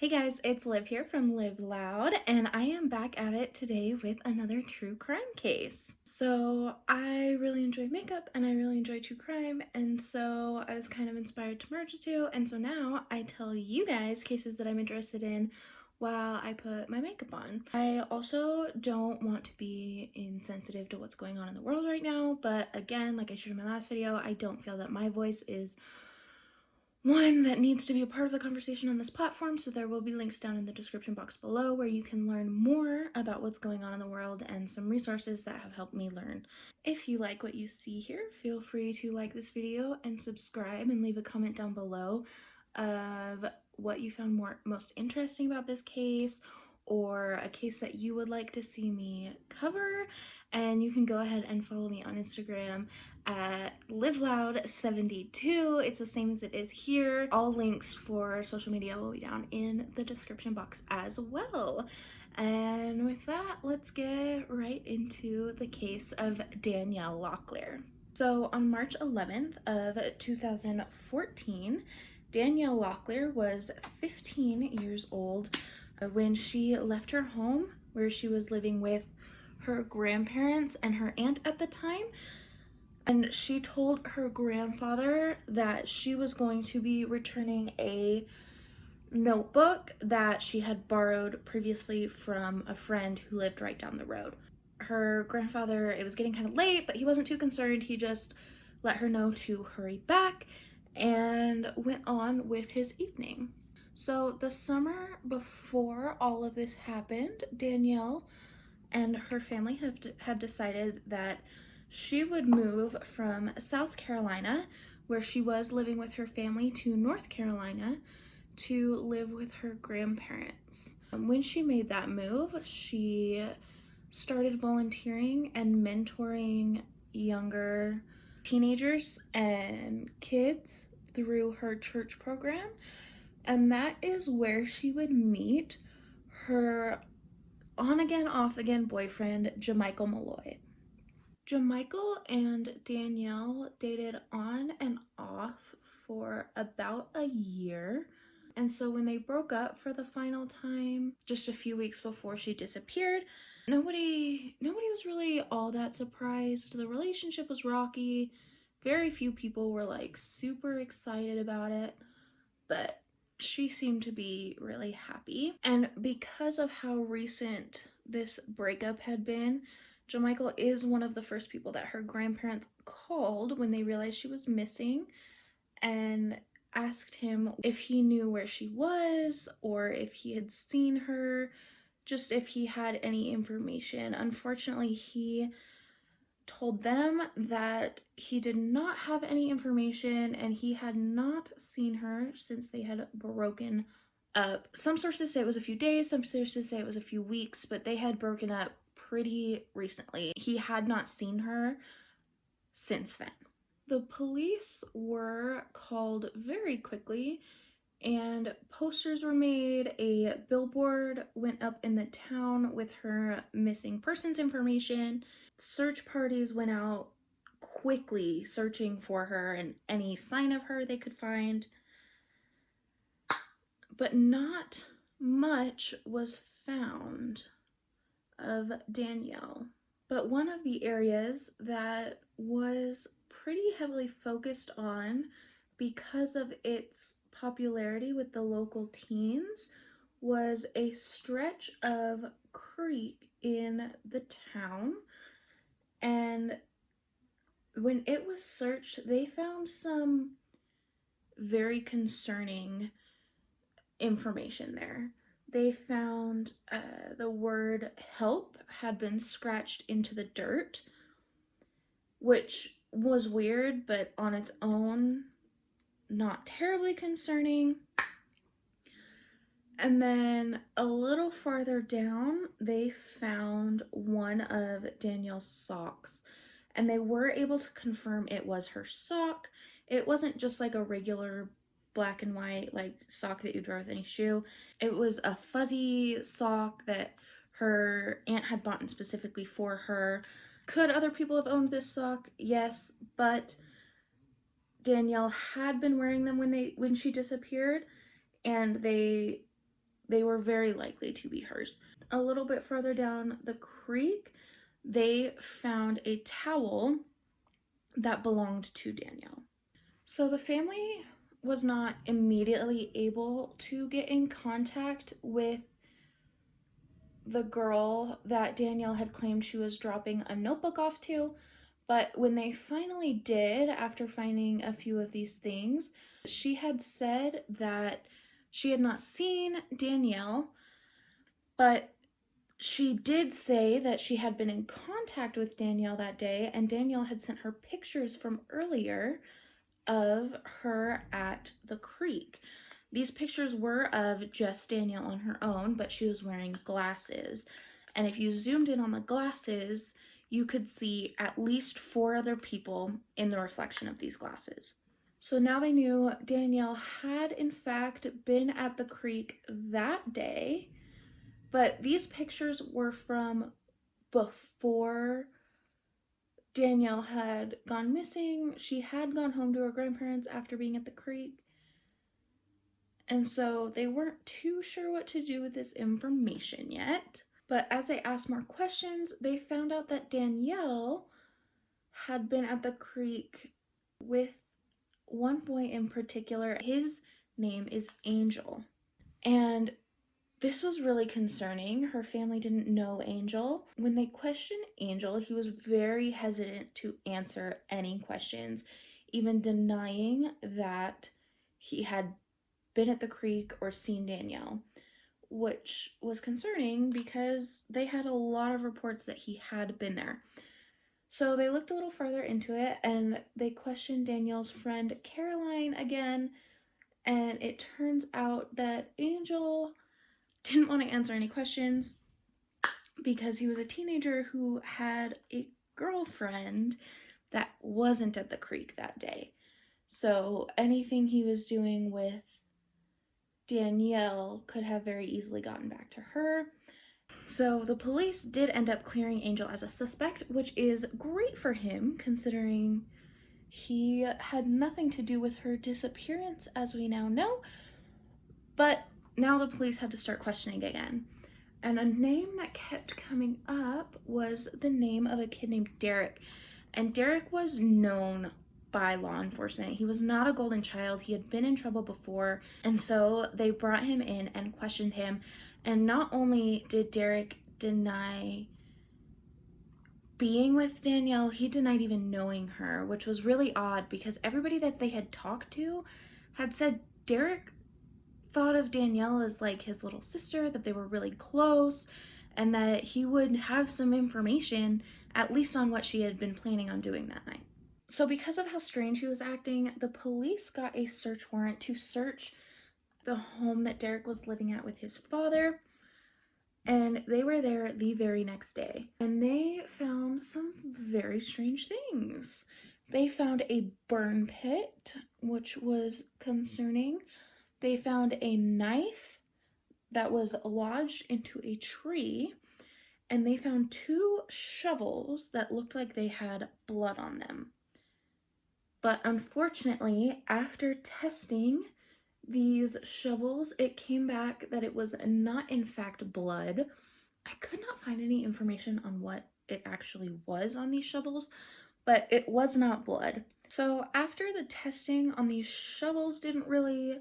Hey guys, it's Liv here from Live Loud, and I am back at it today with another true crime case. So I really enjoy makeup and I really enjoy true crime, and so I was kind of inspired to merge the two, and so now I tell you guys cases that I'm interested in while I put my makeup on. I also don't want to be insensitive to what's going on in the world right now, but again, like I shared in my last video, I don't feel that my voice is one that needs to be a part of the conversation on this platform, so there will be links down in the description box below where you can learn more about what's going on in the world and some resources that have helped me learn. If you like what you see here, feel free to like this video and subscribe and leave a comment down below of what you found most interesting about this case, or a case that you would like to see me cover. And you can go ahead and follow me on Instagram at liveloud72. It's the same as it is here. All links for social media will be down in the description box as well. And with that, let's get right into the case of Danielle Locklear. So on March 11th of 2014, Danielle Locklear was 15 years old when she left her home where she was living with her grandparents and her aunt at the time, and she told her grandfather that she was going to be returning a notebook that she had borrowed previously from a friend who lived right down the road. Her grandfather, it was getting kind of late, but he wasn't too concerned. He just let her know to hurry back and went on with his evening. So the summer before all of this happened, Danielle and her family had decided that she would move from South Carolina, where she was living with her family, to North Carolina to live with her grandparents. When she made that move, she started volunteering and mentoring younger teenagers and kids through her church program, and that is where she would meet her on-again, off-again boyfriend, Jamichael Malloy. Jamichael and Danielle dated on and off for about a year, and so when they broke up for the final time, just a few weeks before she disappeared, nobody was really all that surprised. The relationship was rocky. Very few people were like super excited about it, but she seemed to be really happy. And because of how recent this breakup had been, Jamichael is one of the first people that her grandparents called when they realized she was missing and asked him if he knew where she was or if he had seen her, just if he had any information. Unfortunately, he told them that he did not have any information and he had not seen her since they had broken up. Some sources say it was a few days, some sources say it was a few weeks, but they had broken up pretty recently. He had not seen her since then. The police were called very quickly and posters were made. A billboard went up in the town with her missing persons information. Search parties went out quickly searching for her and any sign of her they could find, but not much was found of Danielle. But one of the areas that was pretty heavily focused on because of its popularity with the local teens was a stretch of creek in the town, and when it was searched, they found some very concerning information there. They found the word help had been scratched into the dirt, which was weird, but on its own, not terribly concerning. And then a little farther down, they found one of Danielle's socks, and they were able to confirm it was her sock. It wasn't just like a regular black and white like sock that you'd wear with any shoe. It was a fuzzy sock that her aunt had bought specifically for her. Could other people have owned this sock? Yes, but Danielle had been wearing them when she disappeared, and they they were very likely to be hers. A little bit further down the creek, they found a towel that belonged to Danielle. So the family was not immediately able to get in contact with the girl that Danielle had claimed she was dropping a notebook off to, but when they finally did, after finding a few of these things, she had said that she had not seen Danielle, but she did say that she had been in contact with Danielle that day, and Danielle had sent her pictures from earlier of her at the creek. These pictures were of just Danielle on her own, but she was wearing glasses. And if you zoomed in on the glasses, you could see at least 4 other people in the reflection of these glasses. So now they knew Danielle had in fact been at the creek that day, but these pictures were from before Danielle had gone missing. She had gone home to her grandparents after being at the creek. And so they weren't too sure what to do with this information yet. But as they asked more questions, they found out that Danielle had been at the creek with one boy in particular. His name is Angel. And this was really concerning. Her family didn't know Angel. When they questioned Angel, he was very hesitant to answer any questions, even denying that he had been at the creek or seen Danielle, which was concerning because they had a lot of reports that he had been there. So they looked a little further into it and they questioned Danielle's friend Caroline again, and it turns out that Angel didn't want to answer any questions because he was a teenager who had a girlfriend that wasn't at the creek that day. So anything he was doing with Danielle could have very easily gotten back to her. So the police did end up clearing Angel as a suspect, which is great for him considering he had nothing to do with her disappearance, as we now know. But now the police had to start questioning again. And a name that kept coming up was the name of a kid named Derek. And Derek was known by law enforcement. He was not a golden child. He had been in trouble before. And so they brought him in and questioned him. And not only did Derek deny being with Danielle, he denied even knowing her, which was really odd because everybody that they had talked to had said Derek thought of Danielle as like his little sister, that they were really close, and that he would have some information, at least on what she had been planning on doing that night. So because of how strange he was acting, the police got a search warrant to search the home that Derek was living at with his father, and they were there the very next day. And they found some very strange things. They found a burn pit, which was concerning. They found a knife that was lodged into a tree, and they found 2 shovels that looked like they had blood on them. But unfortunately, after testing these shovels, it came back that it was not in fact blood. I could not find any information on what it actually was on these shovels, but it was not blood. So after the testing on these shovels didn't really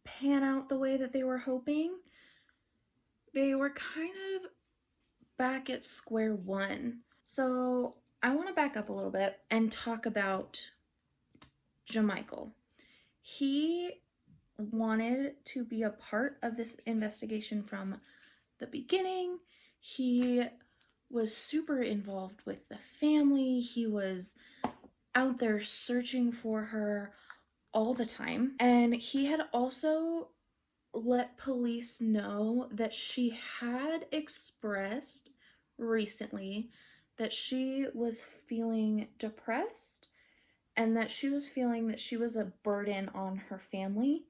pan out the way that they were hoping, they were kind of back at square one. So I want to back up a little bit and talk about Jamichael. He wanted to be a part of this investigation from the beginning. He was super involved with the family. He was out there searching for her all the time. And he had also let police know that she had expressed recently that she was feeling depressed and that she was feeling that she was a burden on her family.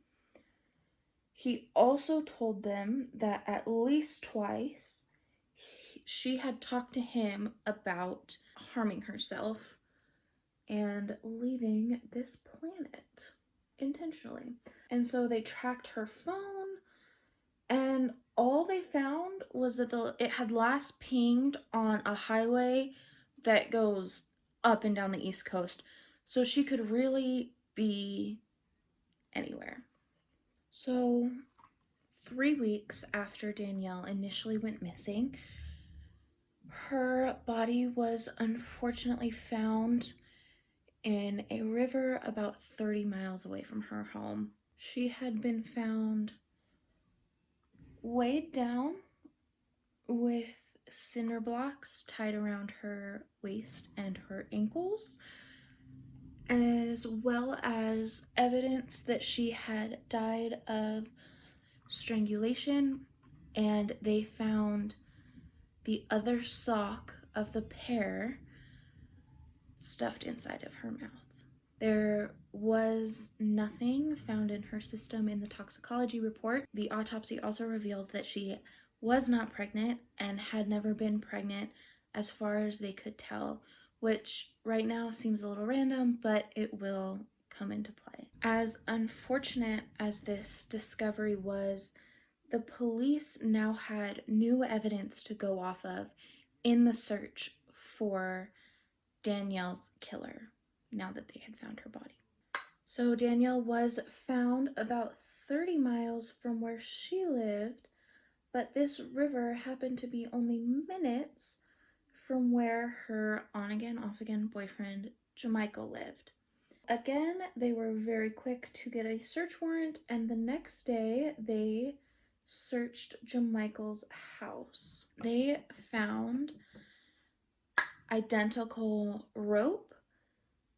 He also told them that at least twice she had talked to him about harming herself and leaving this planet intentionally. And so they tracked her phone, and was that it had last pinged on a highway that goes up and down the East Coast, so she could really be anywhere. So 3 weeks after Danielle initially went missing, her body was unfortunately found in a river about 30 miles away from her home. She had been found weighed down with cinder blocks tied around her waist and her ankles, as well as evidence that she had died of strangulation, and they found the other sock of the pair stuffed inside of her mouth. There was nothing found in her system in the toxicology report. The autopsy also revealed that she was not pregnant and had never been pregnant as far as they could tell, which right now seems a little random, but it will come into play. As unfortunate as this discovery was, the police now had new evidence to go off of in the search for Danielle's killer, now that they had found her body. So Danielle was found about 30 miles from where she lived, but this river happened to be only minutes from where her on-again, off-again boyfriend, Jamichael, lived. Again, they were very quick to get a search warrant, and the next day they searched Jamichael's house. They found identical rope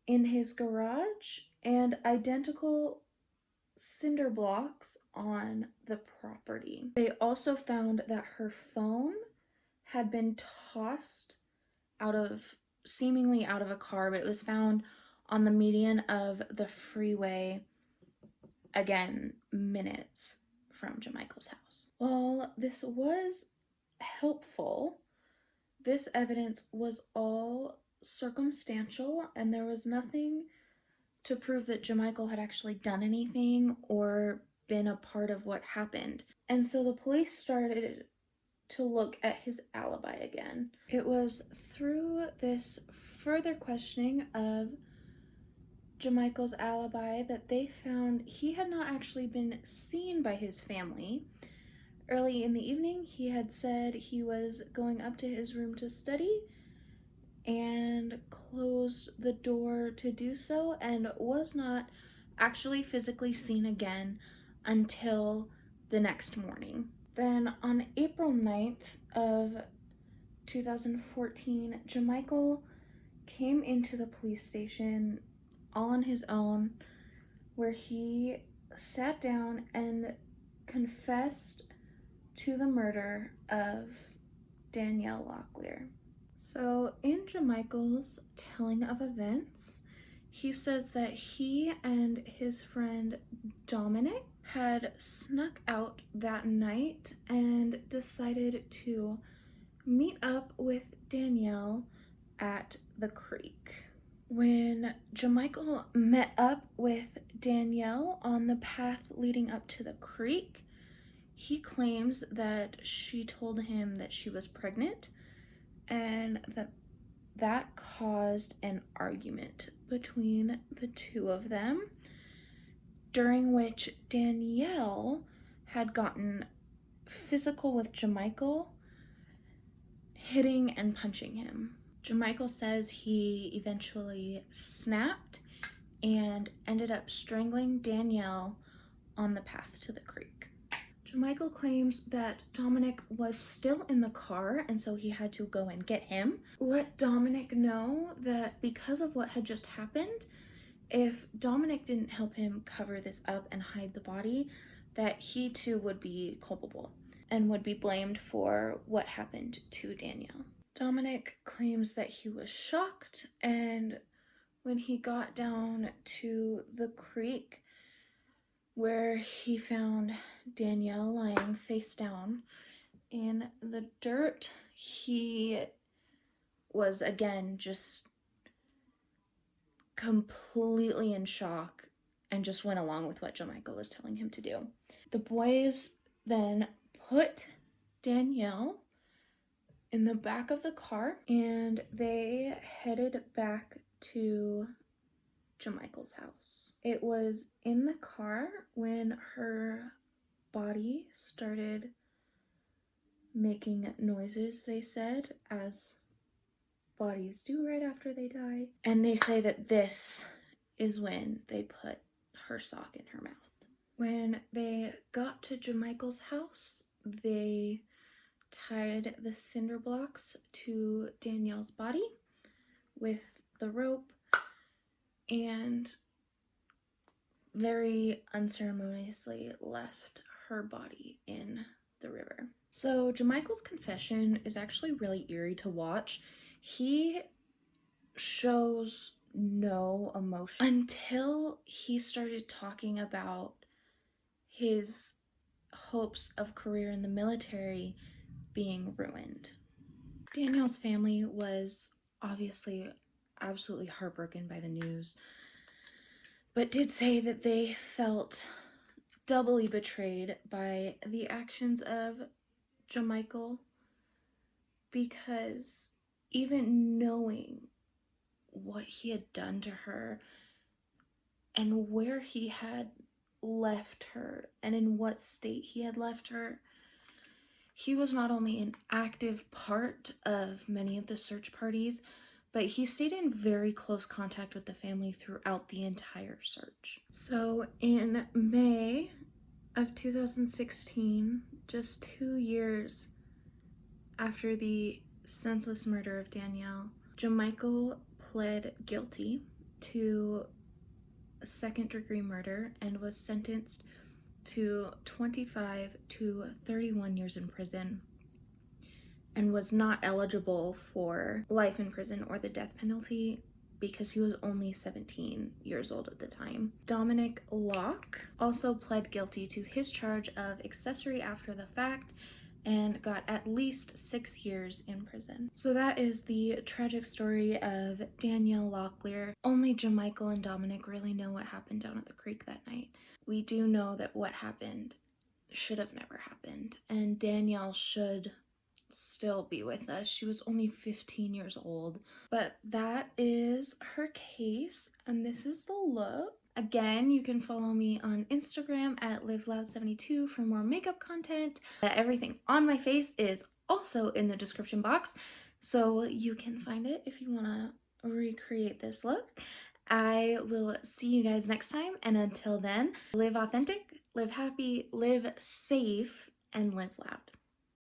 in his garage and identical cinder blocks on the property. They also found that her phone had been tossed seemingly out of a car, but it was found on the median of the freeway, again, minutes from Jamichael's house. While this was helpful, this evidence was all circumstantial, and there was nothing to prove that Jamichael had actually done anything or been a part of what happened. And so the police started to look at his alibi again. It was through this further questioning of Jamichael's alibi that they found he had not actually been seen by his family. Early in the evening, he had said he was going up to his room to study and closed the door to do so, and was not actually physically seen again until the next morning. Then on April 9th of 2014, Jamichael came into the police station all on his own, where he sat down and confessed to the murder of Danielle Locklear. So in Jamichael's telling of events, he says that he and his friend Dominic had snuck out that night and decided to meet up with Danielle at the creek. When Jamichael met up with Danielle on the path leading up to the creek, he claims that she told him that she was pregnant, and that caused an argument between the two of them, during which Danielle had gotten physical with Jamichael, hitting and punching him. Jamichael says he eventually snapped and ended up strangling Danielle on the path to the creek. Jamichael claims that Dominic was still in the car, and so he had to go and get him. Let Dominic know that because of what had just happened, if Dominic didn't help him cover this up and hide the body, that he too would be culpable and would be blamed for what happened to Danielle. Dominic claims that he was shocked, and when he got down to the creek where he found Danielle lying face down in the dirt, he was again just completely in shock and just went along with what Jamichael was telling him to do. The boys then put Danielle in the back of the car, and they headed back to Jamichael's house. It was in the car when her body started making noises, they said, as bodies do right after they die. And they say that this is when they put her sock in her mouth. When they got to Jamichael's house, they tied the cinder blocks to Danielle's body with the rope and very unceremoniously left her body in the river. So Jamichael's confession is actually really eerie to watch. He shows no emotion until he started talking about his hopes of career in the military being ruined. Danielle's family was obviously absolutely heartbroken by the news, but did say that they felt doubly betrayed by the actions of Jamichael, because even knowing what he had done to her and where he had left her and in what state he had left her, he was not only an active part of many of the search parties, but he stayed in very close contact with the family throughout the entire search. So in May of 2016, just 2 years after the senseless murder of Danielle, Jamichael pled guilty to second-degree murder and was sentenced to 25 to 31 years in prison, and was not eligible for life in prison or the death penalty because he was only 17 years old at the time. Dominic Locke also pled guilty to his charge of accessory after the fact and got at least 6 years in prison. So that is the tragic story of Danielle Locklear. Only Jamichael and Dominic really know what happened down at the creek that night. We do know that what happened should have never happened, and Danielle should still be with us. She was only 15 years old. But that is her case, and this is the look. Again, you can follow me on Instagram at liveloud72 for more makeup content. Everything on my face is also in the description box, so you can find it if you want to recreate this look. I will see you guys next time, and until then, live authentic, live happy, live safe, and live loud.